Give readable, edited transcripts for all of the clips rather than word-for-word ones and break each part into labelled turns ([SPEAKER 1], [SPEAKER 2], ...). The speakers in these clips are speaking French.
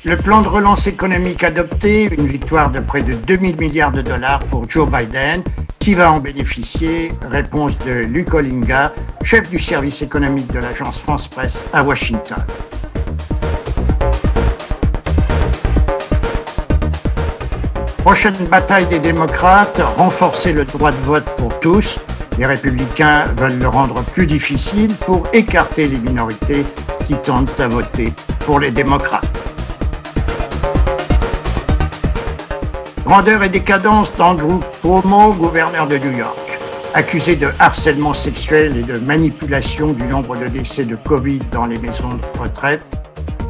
[SPEAKER 1] Le plan de relance économique adopté, une victoire de près de 2000 milliards de dollars pour Joe Biden. Qui va en bénéficier? Réponse de Luc Olinga, chef du service économique de l'agence France-Presse à Washington. Prochaine bataille des démocrates, renforcer le droit de vote pour tous. Les républicains veulent le rendre plus difficile pour écarter les minorités qui tentent à voter pour les démocrates. Grandeur et décadence d'Andrew Cuomo, gouverneur de New York. Accusé de harcèlement sexuel et de manipulation du nombre de décès de Covid dans les maisons de retraite.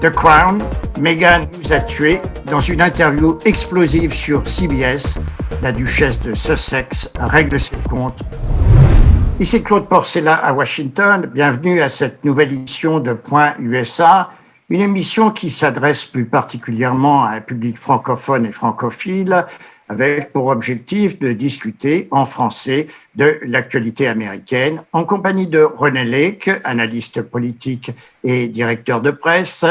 [SPEAKER 1] The Crown, Meghan nous a tués. Dans une interview explosive sur CBS, la duchesse de Sussex règle ses comptes. Ici Claude Porcella à Washington. Bienvenue à cette nouvelle édition de Point USA. Une émission qui s'adresse plus particulièrement à un public francophone et francophile, avec pour objectif de discuter en français de l'actualité américaine, en compagnie de René Lake, analyste politique et directeur de presse,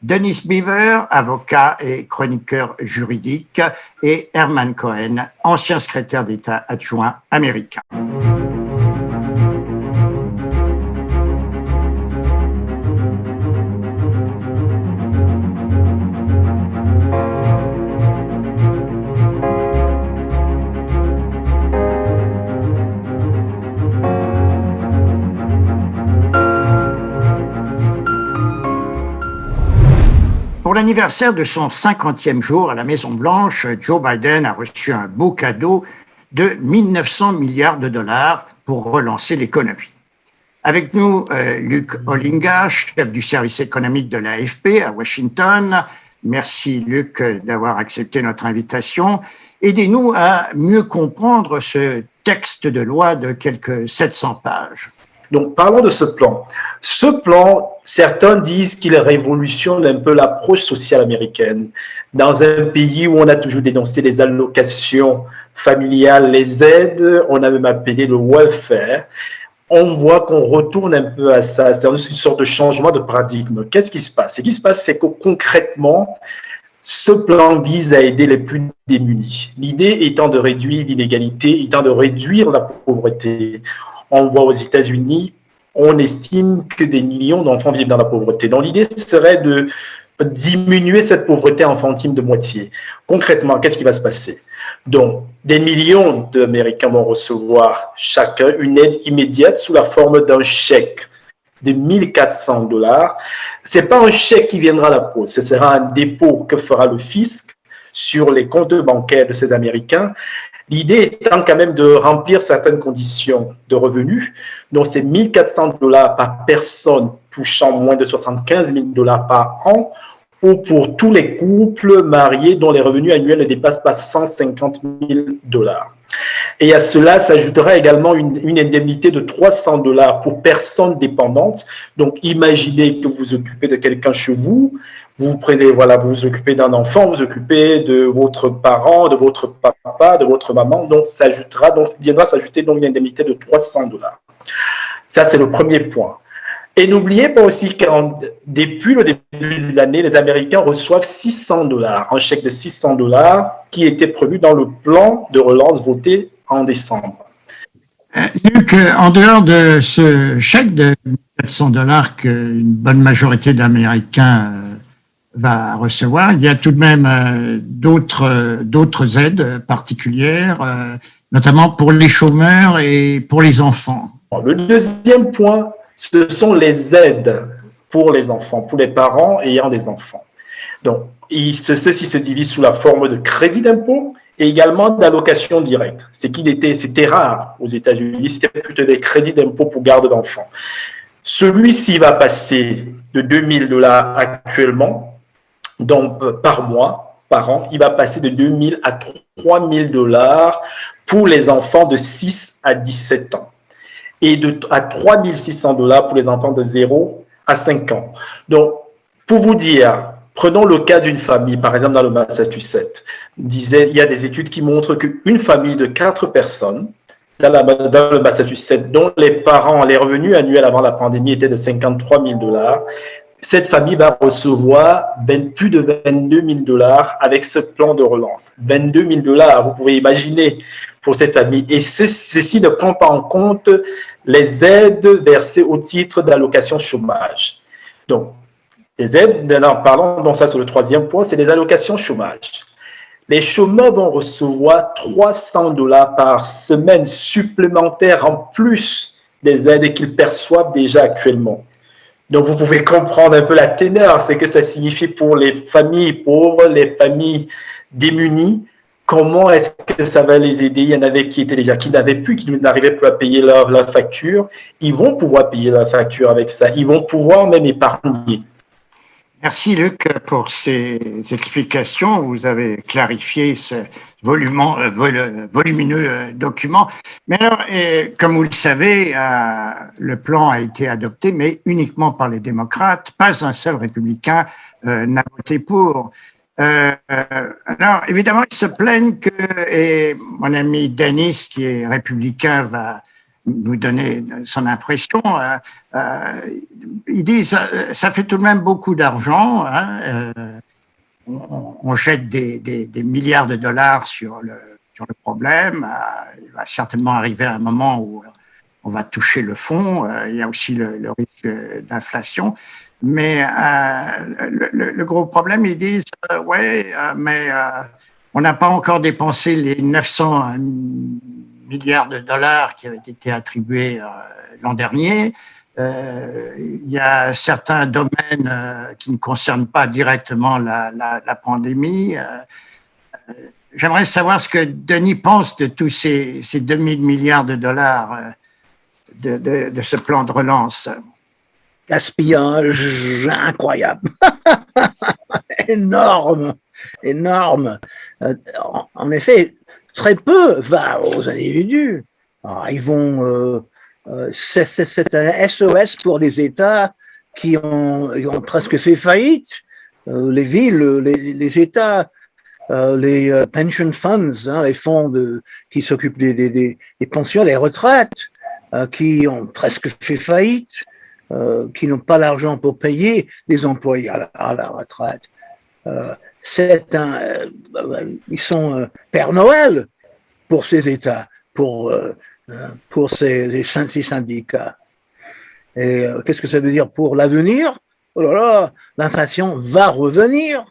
[SPEAKER 1] Denis Beaver, avocat et chroniqueur juridique, et Herman Cohen, ancien secrétaire d'État adjoint américain. Pour l'anniversaire de son 50e jour à la Maison-Blanche, Joe Biden a reçu un beau cadeau de 1900 milliards de dollars pour relancer l'économie. Avec nous, Luc Olinga, chef du service économique de l'AFP à Washington. Merci, Luc, d'avoir accepté notre invitation. Aidez-nous à mieux comprendre ce texte de loi de quelques 700 pages.
[SPEAKER 2] Donc, parlons de ce plan. Ce plan, certains disent qu'il révolutionne un peu l'approche sociale américaine. Dans un pays où on a toujours dénoncé les allocations familiales, les aides, on a même appelé le welfare, on voit qu'on retourne un peu à ça. C'est une sorte de changement de paradigme. Qu'est-ce qui se passe? Ce qui se passe, c'est que concrètement, ce plan vise à aider les plus démunis. L'idée étant de réduire l'inégalité, étant de réduire la pauvreté. On voit aux États-Unis, on estime que des millions d'enfants vivent dans la pauvreté. Donc l'idée serait de diminuer cette pauvreté infantile de moitié. Concrètement, qu'est-ce qui va se passer? Donc, des millions d'Américains vont recevoir chacun une aide immédiate sous la forme d'un chèque de 1400 dollars. Ce n'est pas un chèque qui viendra à la poste, ce sera un dépôt que fera le fisc sur les comptes bancaires de ces Américains. L'idée étant quand même de remplir certaines conditions de revenus. Donc, c'est 1400 dollars par personne touchant moins de 75 000 dollars par an, ou pour tous les couples mariés dont les revenus annuels ne dépassent pas 150 000 dollars. Et à cela s'ajoutera également une indemnité de 300 dollars pour personnes dépendantes. Donc, imaginez que vous occupez de quelqu'un chez vous, vous prenez, voilà, vous vous occupez d'un enfant, vous vous occupez de votre parent, de votre papa, de votre maman. Donc, viendra s'ajouter donc une indemnité de 300 dollars. Ça, c'est le premier point. Et n'oubliez pas aussi que depuis le début de l'année, les Américains reçoivent 600 dollars, un chèque de 600 dollars qui était prévu dans le plan de relance voté en décembre.
[SPEAKER 1] Luc, en dehors de ce chèque de 400 dollars qu'une bonne majorité d'Américains va recevoir, il y a tout de même d'autres aides particulières, notamment pour les chômeurs et pour les enfants.
[SPEAKER 2] Le deuxième point, ce sont les aides pour les enfants, pour les parents ayant des enfants. Donc, ceci se divise sous la forme de crédit d'impôt et également d'allocations directes. C'était rare aux États-Unis, c'était plutôt des crédits d'impôt pour garde d'enfants. Celui-ci va passer de 2000 dollars actuellement, donc par mois, par an, il va passer de 2000 à 3000 dollars pour les enfants de 6 à 17 ans. Et à 3600 dollars pour les enfants de 0 à 5 ans. Donc, pour vous dire, prenons le cas d'une famille, par exemple dans le Massachusetts. Il y a des études qui montrent qu'une famille de 4 personnes dans le Massachusetts, dont les revenus annuels avant la pandémie étaient de 53 000 dollars, cette famille va recevoir plus de 22 000 dollars avec ce plan de relance. 22 000 dollars, vous pouvez imaginer pour cette famille. Et ceci ne prend pas en compte les aides versées au titre d'allocation chômage. Donc, les aides, parlons, donc ça c'est le troisième point, c'est les allocations chômage. Les chômeurs vont recevoir 300 dollars par semaine supplémentaires en plus des aides qu'ils perçoivent déjà actuellement. Donc, vous pouvez comprendre un peu la teneur, ce que ça signifie pour les familles pauvres, les familles démunies. Comment est-ce que ça va les aider? Il y en avait qui étaient déjà, qui n'avaient plus, qui n'arrivaient plus à payer leur facture. Ils vont pouvoir payer leur facture avec ça. Ils vont pouvoir même épargner.
[SPEAKER 1] Merci Luc pour ces explications. Vous avez clarifié ce volumineux document. Mais alors, comme vous le savez, le plan a été adopté, mais uniquement par les démocrates. Pas un seul républicain n'a voté pour. Alors, évidemment, ils se plaignent que, et mon ami Denis, qui est républicain, va nous donner son impression. Il dit ça fait tout de même beaucoup d'argent. Hein, on jette des milliards de dollars sur le problème. Il va certainement arriver un moment où on va toucher le fond. Il y a aussi le risque d'inflation. Mais le gros problème, ils disent mais on n'a pas encore dépensé les 900 milliards de dollars qui avaient été attribués l'an dernier. Il y a certains domaines qui ne concernent pas directement la pandémie. J'aimerais savoir ce que Denis pense de tous ces 2000 milliards de dollars de ce plan de relance.
[SPEAKER 3] Gaspillage incroyable. énorme. En effet, très peu va aux individus. Alors, ils vont... c'est un SOS pour les États qui ont presque fait faillite. Les villes, les États, les pension funds, hein, les fonds qui s'occupent des pensions, des retraites, qui ont presque fait faillite, qui n'ont pas l'argent pour payer les employés à la retraite. Ils sont Père Noël pour ces États, pour ces syndicats. Et qu'est-ce que ça veut dire pour l'avenir? Oh là là, l'inflation va revenir.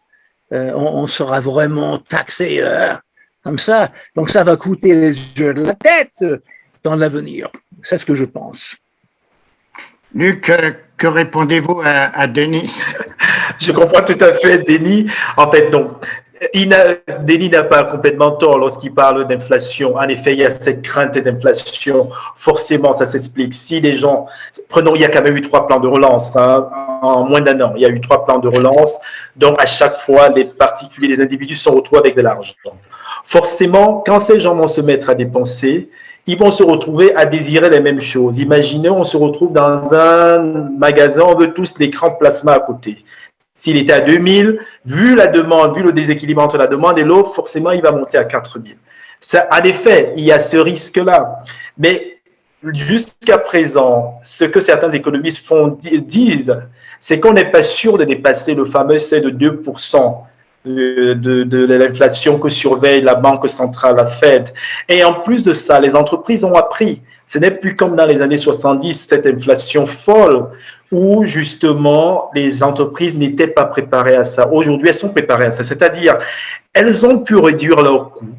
[SPEAKER 3] On sera vraiment taxé comme ça. Donc ça va coûter les yeux de la tête dans l'avenir. C'est ce que je pense.
[SPEAKER 1] Luc, que répondez-vous à Denis?
[SPEAKER 2] Je comprends tout à fait, Denis. En fait, donc, Denis n'a pas complètement tort lorsqu'il parle d'inflation. En effet, il y a cette crainte d'inflation. Forcément, ça s'explique. Si les gens... Prenons, il y a quand même eu 3 plans de relance hein, en moins d'1 an. Il y a eu 3 plans de relance. Donc, à chaque fois, les particuliers, les individus se retrouvent avec de l'argent. Forcément, quand ces gens vont se mettre à dépenser, ils vont se retrouver à désirer les mêmes choses. Imaginez, on se retrouve dans un magasin, on veut tous l'écran de plasma à côté. S'il était à 2000, vu la demande, vu le déséquilibre entre la demande et l'offre, forcément, il va monter à 4000. En effet, il y a ce risque-là. Mais jusqu'à présent, ce que certains économistes disent, c'est qu'on n'est pas sûr de dépasser le fameux seuil de 2% de l'inflation que surveille la Banque centrale, la Fed. Et en plus de ça, les entreprises ont appris. Ce n'est plus comme dans les années 70, cette inflation folle, où justement les entreprises n'étaient pas préparées à ça. Aujourd'hui, elles sont préparées à ça. C'est-à-dire, elles ont pu réduire leurs coûts,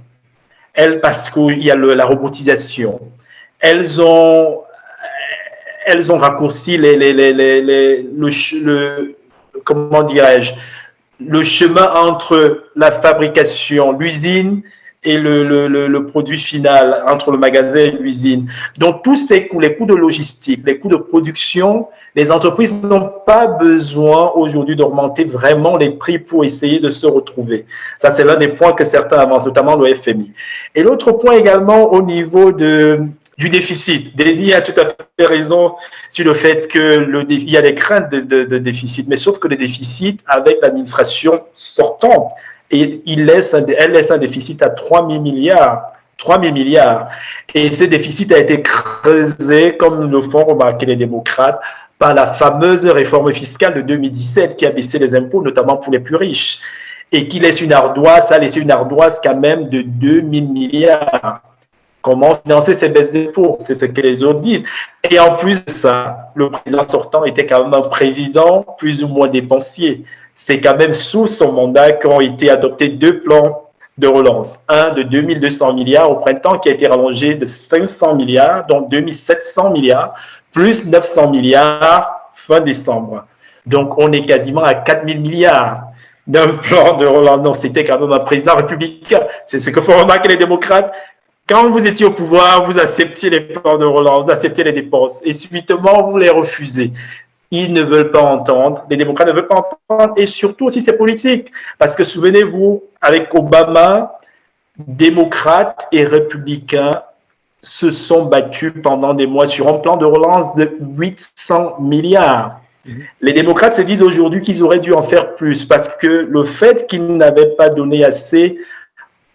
[SPEAKER 2] parce qu'il y a la robotisation. Elles ont raccourci comment dirais-je, le chemin entre la fabrication, l'usine et le produit final, entre le magasin et l'usine. Donc, tous ces coûts, les coûts de logistique, les coûts de production, les entreprises n'ont pas besoin aujourd'hui d'augmenter vraiment les prix pour essayer de se retrouver. Ça, c'est l'un des points que certains avancent, notamment le FMI. Et l'autre point également au niveau du déficit. Denis a tout à fait raison sur le fait qu'il y a des craintes de déficit, mais sauf que le déficit, avec l'administration sortante, et elle laisse un déficit à 3 000 milliards. 3 000 milliards. Et ce déficit a été creusé, comme le font remarquer les démocrates, par la fameuse réforme fiscale de 2017 qui a baissé les impôts, notamment pour les plus riches, et qui laisse une ardoise, ça a laissé une ardoise quand même de 2000 milliards. Comment financer ces baisses d'impôts? C'est ce que les autres disent. Et en plus de ça, le président sortant était quand même un président plus ou moins dépensier. C'est quand même sous son mandat qu'ont été adoptés 2 plans de relance. Un de 2200 milliards au printemps qui a été rallongé de 500 milliards, donc 2700 milliards, plus 900 milliards fin décembre. Donc on est quasiment à 4000 milliards d'un plan de relance. Donc c'était quand même un président républicain. C'est ce que font remarquer les démocrates. Quand vous étiez au pouvoir, vous acceptiez les plans de relance, vous acceptiez les dépenses et subitement vous les refusez. Ils ne veulent pas entendre, les démocrates ne veulent pas entendre, et surtout aussi c'est politique. Parce que souvenez-vous, avec Obama, démocrates et républicains se sont battus pendant des mois sur un plan de relance de 800 milliards. Les démocrates se disent aujourd'hui qu'ils auraient dû en faire plus, parce que le fait qu'ils n'avaient pas donné assez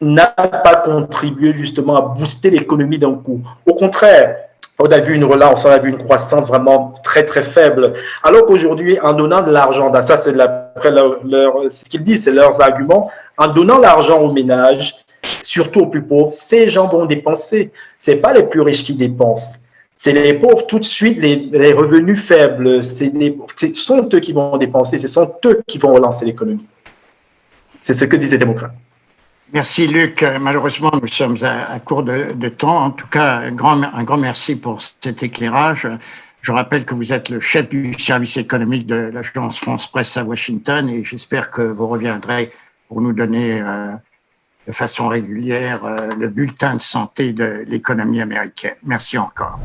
[SPEAKER 2] n'a pas contribué justement à booster l'économie d'un coup. Au contraire, on a vu une relance, on a vu une croissance vraiment très très faible. Alors qu'aujourd'hui, en donnant de l'argent, ça c'est ce qu'ils disent, c'est leurs arguments, en donnant l'argent aux ménages, surtout aux plus pauvres, ces gens vont dépenser. Ce n'est pas les plus riches qui dépensent. C'est les pauvres tout de suite, les revenus faibles. Ce sont eux qui vont dépenser, ce sont eux qui vont relancer l'économie. C'est ce que disent les démocrates.
[SPEAKER 1] Merci Luc. Malheureusement, nous sommes à court de temps. En tout cas, un grand merci pour cet éclairage. Je rappelle que vous êtes le chef du service économique de l'agence France Presse à Washington et j'espère que vous reviendrez pour nous donner de façon régulière le bulletin de santé de l'économie américaine. Merci encore.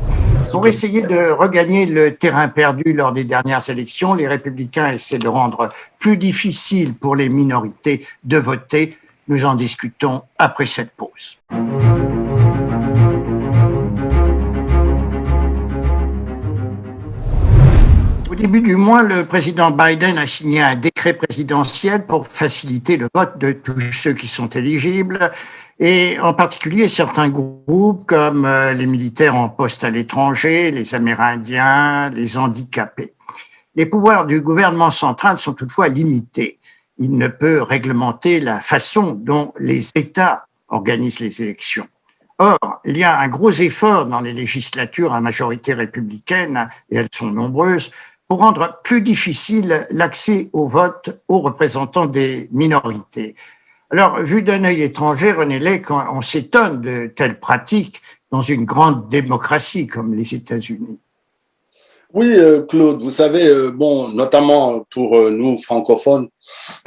[SPEAKER 1] Pour essayer de regagner le terrain perdu lors des dernières élections, les républicains essaient de rendre plus difficile pour les minorités de voter. Nous en discutons après cette pause. Au début du mois, le président Biden a signé un décret présidentiel pour faciliter le vote de tous ceux qui sont éligibles, et en particulier certains groupes comme les militaires en poste à l'étranger, les Amérindiens, les handicapés. Les pouvoirs du gouvernement central sont toutefois limités. Il ne peut réglementer la façon dont les États organisent les élections. Or, il y a un gros effort dans les législatures à majorité républicaine, et elles sont nombreuses, pour rendre plus difficile l'accès au vote aux représentants des minorités. Alors, vu d'un œil étranger, René Lec, on s'étonne de telles pratiques dans une grande démocratie comme les États-Unis.
[SPEAKER 4] Oui, Claude, vous savez, notamment pour nous francophones,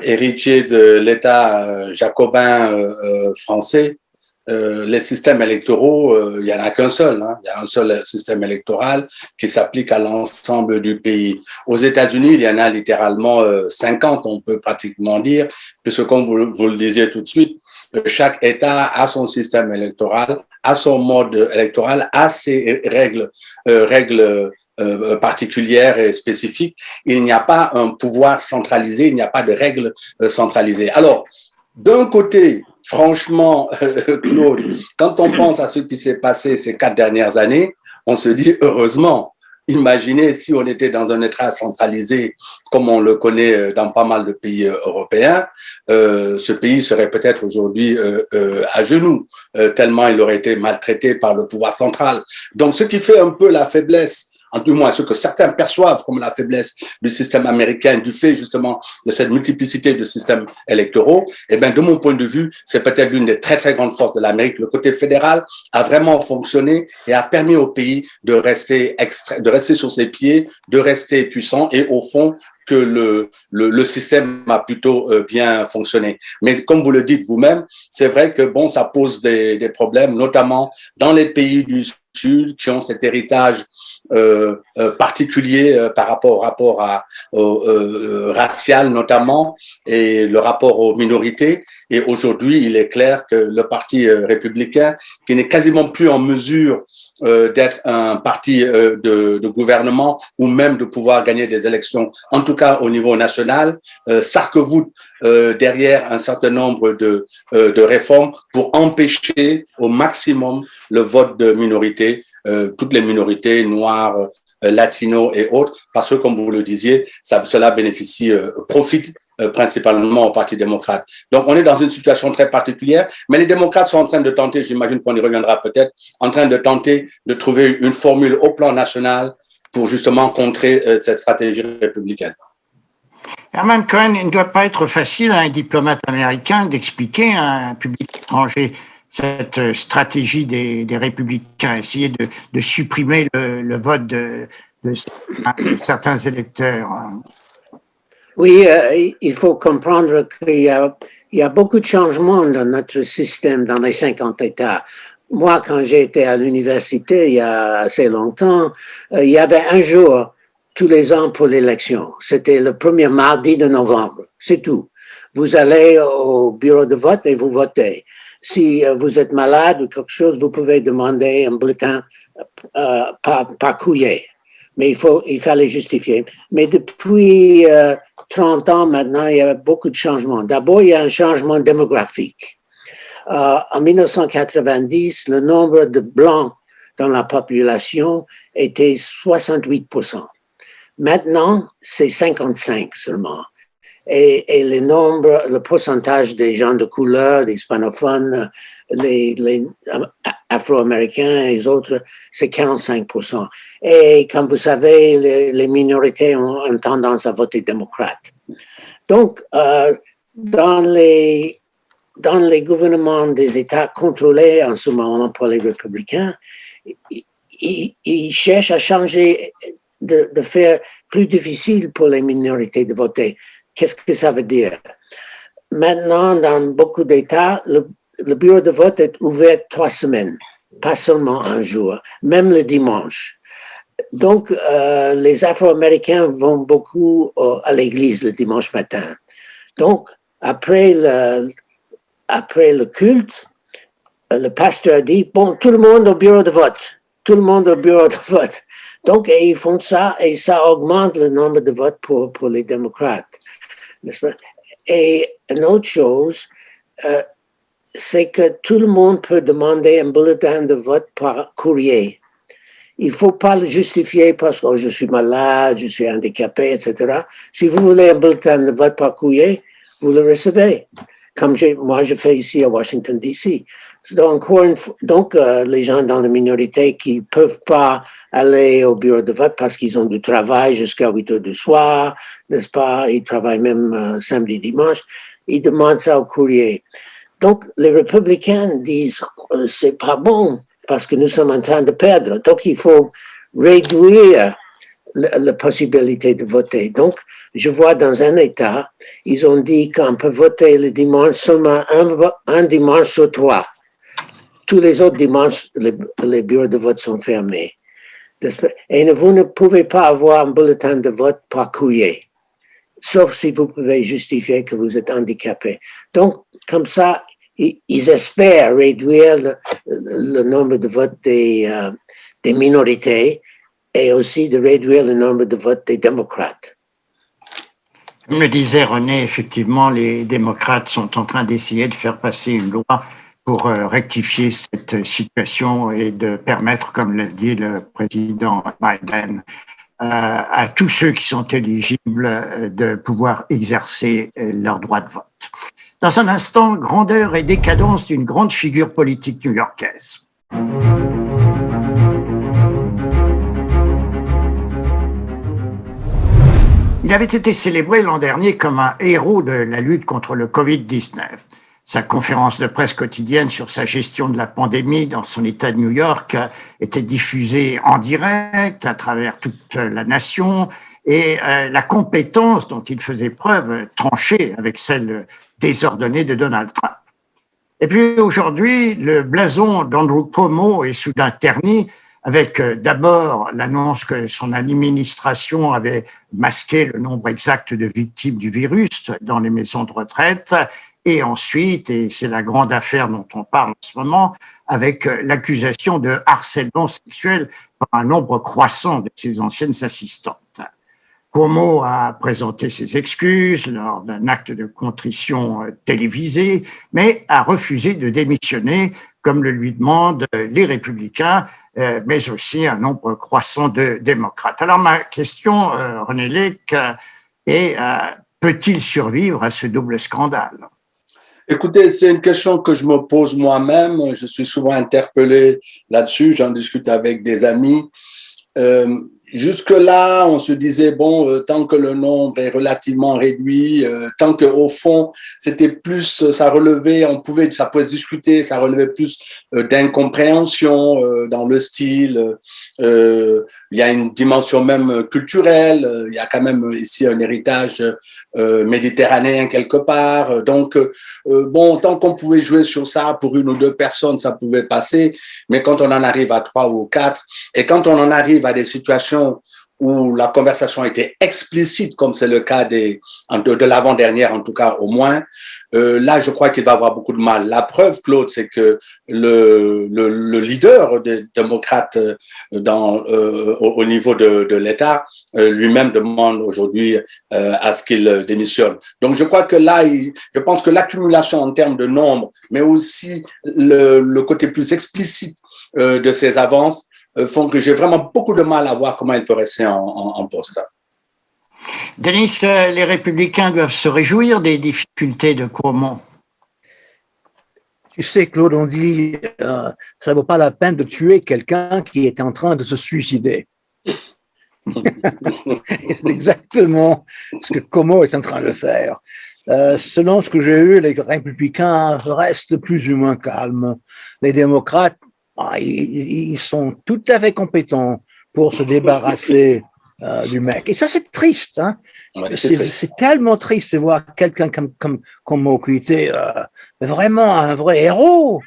[SPEAKER 4] héritiers de l'État jacobin français, les systèmes électoraux, il n'y en a qu'un seul. Il y a un seul système électoral qui s'applique à l'ensemble du pays. Aux États-Unis, il y en a littéralement 50, on peut pratiquement dire, puisque comme vous le disiez tout de suite, chaque État a son système électoral, a son mode électoral, a ses règles particulières et spécifiques. Il n'y a pas un pouvoir centralisé, il n'y a pas de règles centralisées. Alors, d'un côté, franchement, Claude, quand on pense à ce qui s'est passé ces 4 dernières années, on se dit heureusement. Imaginez si on était dans un État centralisé comme on le connaît dans pas mal de pays européens, ce pays serait peut-être aujourd'hui à genoux, tellement il aurait été maltraité par le pouvoir central. Donc, ce qui fait un peu la faiblesse, en tout moins ce que certains perçoivent comme la faiblesse du système américain, du fait justement de cette multiplicité de systèmes électoraux, eh bien, de mon point de vue, c'est peut-être l'une des très, très grandes forces de l'Amérique. Le côté fédéral a vraiment fonctionné et a permis au pays de rester sur ses pieds, de rester puissant et au fond, que le système a plutôt bien fonctionné. Mais comme vous le dites vous-même, c'est vrai que bon, ça pose des problèmes, notamment dans les pays du Sud qui ont cet héritage particulier par rapport au rapport racial notamment et le rapport aux minorités. Et aujourd'hui, il est clair que le Parti républicain, qui n'est quasiment plus en mesure d'être un parti de gouvernement ou même de pouvoir gagner des élections, en tout cas au niveau national, s'arc-boute derrière un certain nombre de réformes pour empêcher au maximum le vote de minorités, toutes les minorités noires, latinos et autres, parce que, comme vous le disiez, cela profite principalement au Parti démocrate. Donc, on est dans une situation très particulière, mais les démocrates sont en train de tenter, j'imagine qu'on y reviendra peut-être, en train de tenter de trouver une formule au plan national pour justement contrer cette stratégie républicaine.
[SPEAKER 1] Herman Cohen, il ne doit pas être facile à un diplomate américain d'expliquer à un public étranger cette stratégie des républicains, essayer de supprimer le vote de certains électeurs.
[SPEAKER 5] Oui, il faut comprendre qu'il y a beaucoup de changements dans notre système, dans les 50 États. Moi, quand j'ai été à l'université il y a assez longtemps, il y avait un jour tous les ans pour l'élection. C'était le premier mardi de novembre, c'est tout. Vous allez au bureau de vote et vous votez. Si vous êtes malade ou quelque chose, vous pouvez demander un bulletin par courrier. Mais il fallait justifier. Mais depuis 30 ans maintenant, il y a beaucoup de changements. D'abord, il y a un changement démographique. En 1990, le nombre de Blancs dans la population était 68%. Maintenant, c'est 55 seulement. Et le pourcentage des gens de couleur, des hispanophones, les afro-américains et les autres, c'est 45%. Et comme vous savez, les minorités ont une tendance à voter démocrate. Donc, dans les gouvernements des États contrôlés en ce moment par les républicains, ils cherchent à changer, de faire plus difficile pour les minorités de voter. Qu'est-ce que ça veut dire? Maintenant, dans beaucoup d'États, le bureau de vote est ouvert 3 semaines, pas seulement un jour, même le dimanche. Donc, les Afro-Américains vont beaucoup à l'église le dimanche matin. Donc, après le culte, le pasteur a dit, bon, tout le monde au bureau de vote, tout le monde au bureau de vote. Donc, ils font ça et ça augmente le nombre de votes pour les démocrates. Et une autre chose, c'est que tout le monde peut demander un bulletin de vote par courrier. Il ne faut pas le justifier parce que je suis malade, je suis handicapé, etc. Si vous voulez un bulletin de vote par courrier, vous le recevez. Comme moi, je fais ici à Washington, D.C. Donc, les gens dans la minorité qui ne peuvent pas aller au bureau de vote parce qu'ils ont du travail jusqu'à 8 heures du soir, n'est-ce pas? Ils travaillent même samedi, dimanche. Ils demandent ça au courrier. Donc, les républicains disent c'est pas bon parce que nous sommes en train de perdre. Donc, il faut réduire la possibilité de voter. Donc, je vois dans un État, ils ont dit qu'on peut voter le dimanche seulement un dimanche sur 3. Tous les autres dimanches, les bureaux de vote sont fermés. Et vous ne pouvez pas avoir un bulletin de vote par courrier, sauf si vous pouvez justifier que vous êtes handicapé. Donc, comme ça, ils espèrent réduire le nombre de votes des minorités et aussi de réduire le nombre de votes des démocrates.
[SPEAKER 1] Comme le disait René, effectivement, les démocrates sont en train d'essayer de faire passer une loi pour rectifier cette situation et de permettre, comme l'a dit le président Biden, à tous ceux qui sont éligibles de pouvoir exercer leur droit de vote. Dans un instant, grandeur et décadence d'une grande figure politique new-yorkaise. Il avait été célébré l'an dernier comme un héros de la lutte contre le Covid-19. Sa conférence de presse quotidienne sur sa gestion de la pandémie dans son État de New York était diffusée en direct à travers toute la nation et la compétence dont il faisait preuve tranchait avec celle désordonnée de Donald Trump. Et puis aujourd'hui, le blason d'Andrew Cuomo est soudain terni avec d'abord l'annonce que son administration avait masqué le nombre exact de victimes du virus dans les maisons de retraite, et ensuite, et c'est la grande affaire dont on parle en ce moment, avec l'accusation de harcèlement sexuel par un nombre croissant de ses anciennes assistantes. Cuomo a présenté ses excuses lors d'un acte de contrition télévisé, mais a refusé de démissionner, comme le lui demandent les républicains, mais aussi un nombre croissant de démocrates. Alors ma question, René Lec, est peut-il survivre à ce double scandale?
[SPEAKER 4] Écoutez, c'est une question que je me pose moi-même. Je suis souvent interpellé là-dessus. J'en discute avec des amis. Jusque-là, on se disait, bon, tant que le nombre est relativement réduit, tant qu'au fond, c'était plus, ça relevait, ça pouvait se discuter, ça relevait plus d'incompréhension dans le style. Il y a une dimension même culturelle. Il y a quand même ici un héritage méditerranéen quelque part. Donc, bon, tant qu'on pouvait jouer sur ça pour une ou deux personnes, ça pouvait passer. Mais quand on en arrive à 3 ou 4, et quand on en arrive à des situations où la conversation était explicite, comme c'est le cas de l'avant-dernière, en tout cas au moins, là, je crois qu'il va avoir beaucoup de mal. La preuve, Claude, c'est que le leader des démocrates au niveau de l'État lui-même demande aujourd'hui à ce qu'il démissionne. Donc, je crois que là, je pense que l'accumulation en termes de nombre, mais aussi le côté plus explicite de ces avances, font que j'ai vraiment beaucoup de mal à voir comment il peut rester en poste.
[SPEAKER 1] Denis, les Républicains doivent se réjouir des difficultés de Cuomo.
[SPEAKER 3] Tu sais, Claude, on dit ça ne vaut pas la peine de tuer quelqu'un qui est en train de se suicider. C'est exactement ce que Cuomo est en train de faire. Selon ce que j'ai eu, les Républicains restent plus ou moins calmes. Les démocrates, ils sont tout à fait compétents pour se débarrasser du mec. Et ça, c'est triste. Hein? Ouais, c'est tellement triste de voir quelqu'un comme Cuomo qui était vraiment un vrai héros.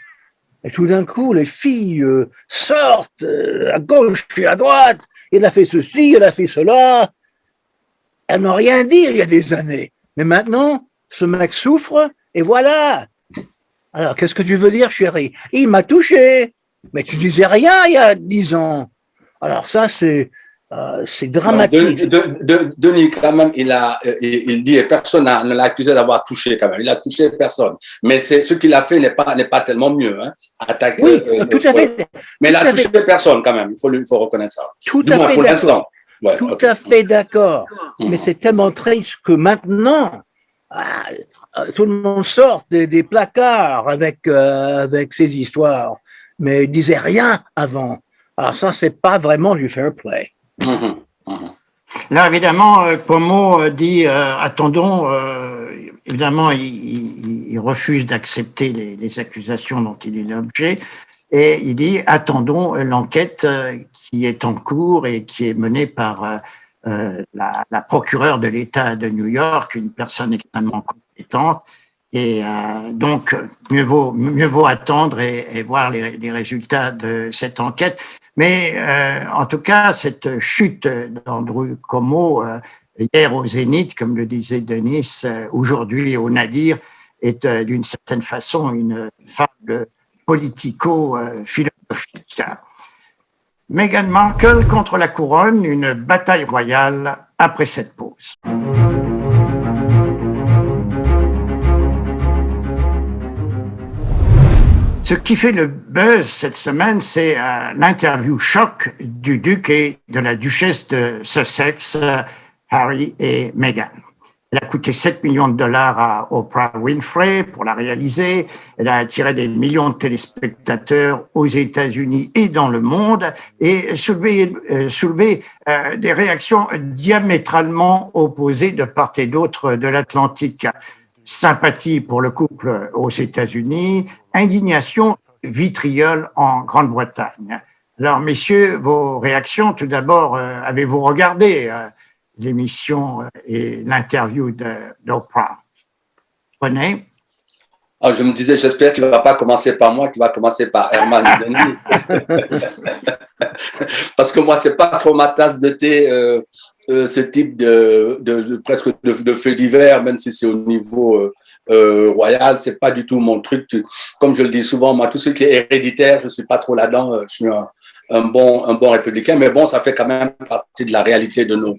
[SPEAKER 3] Et tout d'un coup, les filles sortent à gauche et à droite. Il a fait ceci, il a fait cela. Elles n'ont rien dit il y a des années. Mais maintenant, ce mec souffre et voilà. Alors, qu'est-ce que tu veux dire, chérie? Il m'a touché. Mais tu disais rien il y a 10 ans. Alors ça, c'est dramatique.
[SPEAKER 4] Denis, quand même, il dit, et personne ne l'a accusé d'avoir touché quand même. Il a touché personne. Mais ce qu'il a fait n'est pas tellement mieux. Hein, attaquer.
[SPEAKER 3] Oui, tout à fait.
[SPEAKER 4] Mais il a touché personne quand même. Il faut reconnaître ça.
[SPEAKER 3] Tout à fait d'accord. Ouais, tout à fait d'accord. Mais c'est tellement triste que maintenant, tout le monde sort des placards avec ces histoires. Mais il disait rien avant. Alors ça, c'est pas vraiment du fair play.
[SPEAKER 1] Là, évidemment, Cuomo dit attendons. Évidemment, il refuse d'accepter les accusations dont il est l'objet, et il dit attendons l'enquête qui est en cours et qui est menée par la procureure de l'État de New York, une personne extrêmement compétente. Et donc, mieux vaut attendre et voir les résultats de cette enquête. Mais en tout cas, cette chute d'Andrew Cuomo, hier au Zénith, comme le disait Denis, aujourd'hui au Nadir, est d'une certaine façon une fable politico-philosophique. Meghan Markle contre la couronne, une bataille royale après cette pause. Ce qui fait le buzz cette semaine, c'est l'interview choc du duc et de la duchesse de Sussex, Harry et Meghan. Elle a coûté 7 millions de dollars à Oprah Winfrey pour la réaliser. Elle a attiré des millions de téléspectateurs aux États-Unis et dans le monde et soulevé des réactions diamétralement opposées de part et d'autre de l'Atlantique. Sympathie pour le couple aux États-Unis, indignation, vitriol en Grande-Bretagne. Alors, messieurs, vos réactions, tout d'abord, avez-vous regardé l'émission et l'interview d'Oprah? René?
[SPEAKER 4] Je me disais, j'espère qu'il ne va pas commencer par moi, qu'il va commencer par Herman Denis. Parce que moi, ce n'est pas trop ma tasse de thé. Ce type presque de faits divers, même si c'est au niveau royal, c'est pas du tout mon truc. Comme je le dis souvent, moi, tout ce qui est héréditaire, je suis pas trop là-dedans. Je suis un bon républicain, mais bon, ça fait quand même partie de la réalité de nos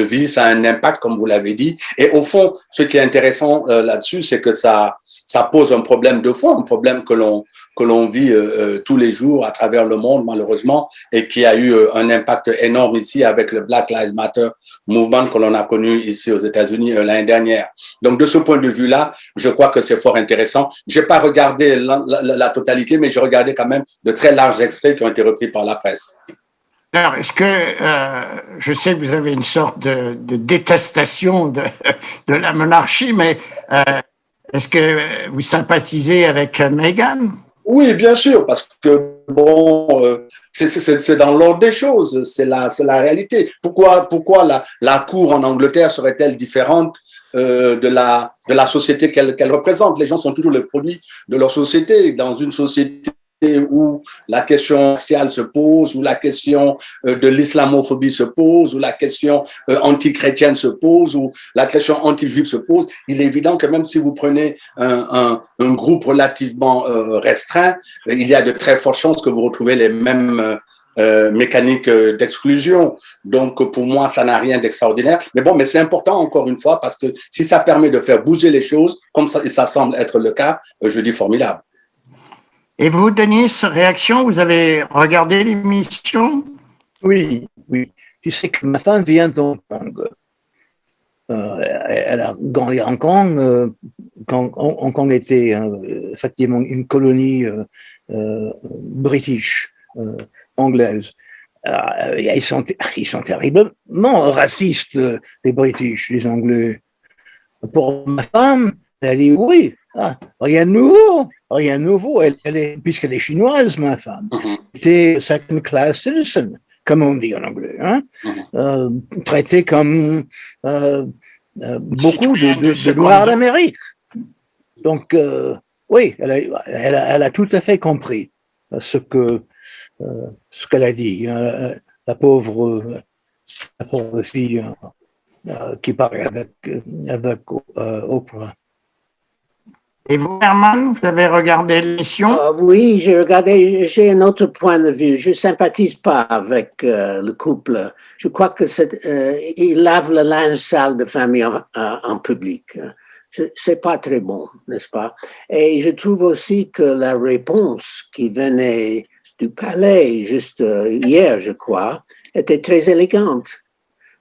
[SPEAKER 4] vies. Ça a un impact, comme vous l'avez dit. Et au fond, ce qui est intéressant là-dessus, c'est que ça ça pose un problème de fond, un problème que l'on vit tous les jours à travers le monde, malheureusement, et qui a eu un impact énorme ici avec le Black Lives Matter mouvement que l'on a connu ici aux États-Unis l'année dernière. Donc, de ce point de vue-là, je crois que c'est fort intéressant. J'ai pas regardé la totalité, mais j'ai regardé quand même de très larges extraits qui ont été repris par la presse.
[SPEAKER 1] Alors, est-ce que, je sais que vous avez une sorte de détestation de la monarchie, mais est-ce que vous sympathisez avec Meghan?
[SPEAKER 4] Oui, bien sûr, parce que bon, c'est dans l'ordre des choses, c'est la réalité. Pourquoi la cour en Angleterre serait-elle différente de la société qu'elle représente? Les gens sont toujours le produit de leur société. Dans une société où la question raciale se pose, où la question de l'islamophobie se pose, où la question anti-chrétienne se pose, où la question anti-juive se pose, il est évident que même si vous prenez un groupe relativement restreint, il y a de très fortes chances que vous retrouvez les mêmes mécaniques d'exclusion. Donc, pour moi, ça n'a rien d'extraordinaire. Mais bon, mais c'est important, encore une fois, parce que si ça permet de faire bouger les choses, comme ça semble être le cas, je dis formidable.
[SPEAKER 1] Et vous, Denis, réaction, vous avez regardé l'émission?
[SPEAKER 3] Oui. Tu sais que ma femme vient d'Hong Kong. Elle a grandi à Hong Kong, quand Hong Kong était effectivement une colonie british, anglaise. Ils sont terriblement racistes, les British, les Anglais. Pour ma femme, elle a dit oui, rien de nouveau. Puisqu'elle est chinoise, ma femme. C'est second class citizen, comme on dit en anglais. Traité comme beaucoup de Noirs d'Amérique. Donc, oui, elle a tout à fait compris ce qu'elle a dit. La pauvre fille qui parlait avec Oprah.
[SPEAKER 1] Et vous, Herman, vous avez regardé l'émission?
[SPEAKER 5] Oui, j'ai regardé. J'ai un autre point de vue. Je sympathise pas avec le couple. Je crois que il lave le linge sale de famille en public. C'est pas très bon, n'est-ce pas? Et je trouve aussi que la réponse qui venait du palais juste hier, je crois, était très élégante.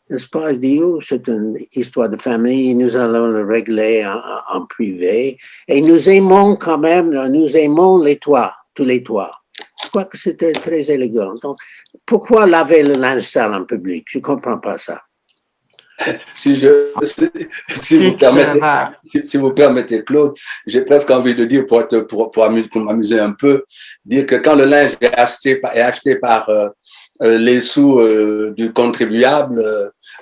[SPEAKER 5] N'est-ce pas? Je dis, c'est une histoire de famille, nous allons le régler en privé. Et nous aimons quand même, nous aimons les toits, tous les toits. Je crois que c'était très élégant. Donc, pourquoi laver le linge sale en public? Je ne comprends pas ça.
[SPEAKER 4] Si vous permettez, Claude, j'ai presque envie de dire, pour m'amuser un peu, dire que quand le linge est acheté par les sous du contribuable,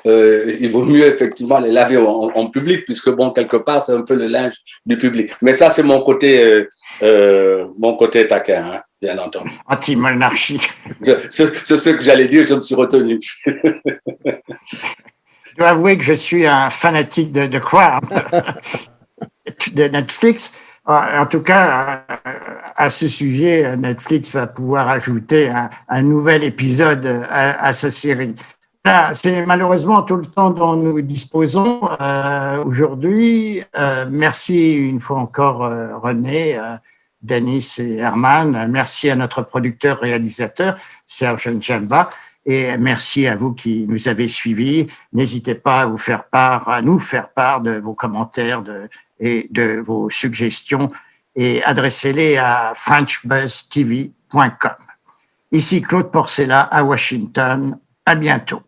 [SPEAKER 4] il vaut mieux effectivement les laver en public, puisque bon, quelque part, c'est un peu le linge du public. Mais ça, c'est mon côté taquin, hein, bien entendu.
[SPEAKER 1] Anti-monarchie.
[SPEAKER 4] C'est ce que j'allais dire, je me suis retenu.
[SPEAKER 1] Je dois avouer que je suis un fanatique de Crown, de Netflix. En tout cas, à ce sujet, Netflix va pouvoir ajouter un nouvel épisode à sa série. Là, c'est malheureusement tout le temps dont nous disposons aujourd'hui. Merci une fois encore, René, Denis et Herman. Merci à notre producteur-réalisateur, Serge Njamba. Et merci à vous qui nous avez suivis. N'hésitez pas à nous faire part de vos commentaires et de vos suggestions et adressez-les à frenchbuzztv.com. Ici Claude Porcella à Washington. À bientôt.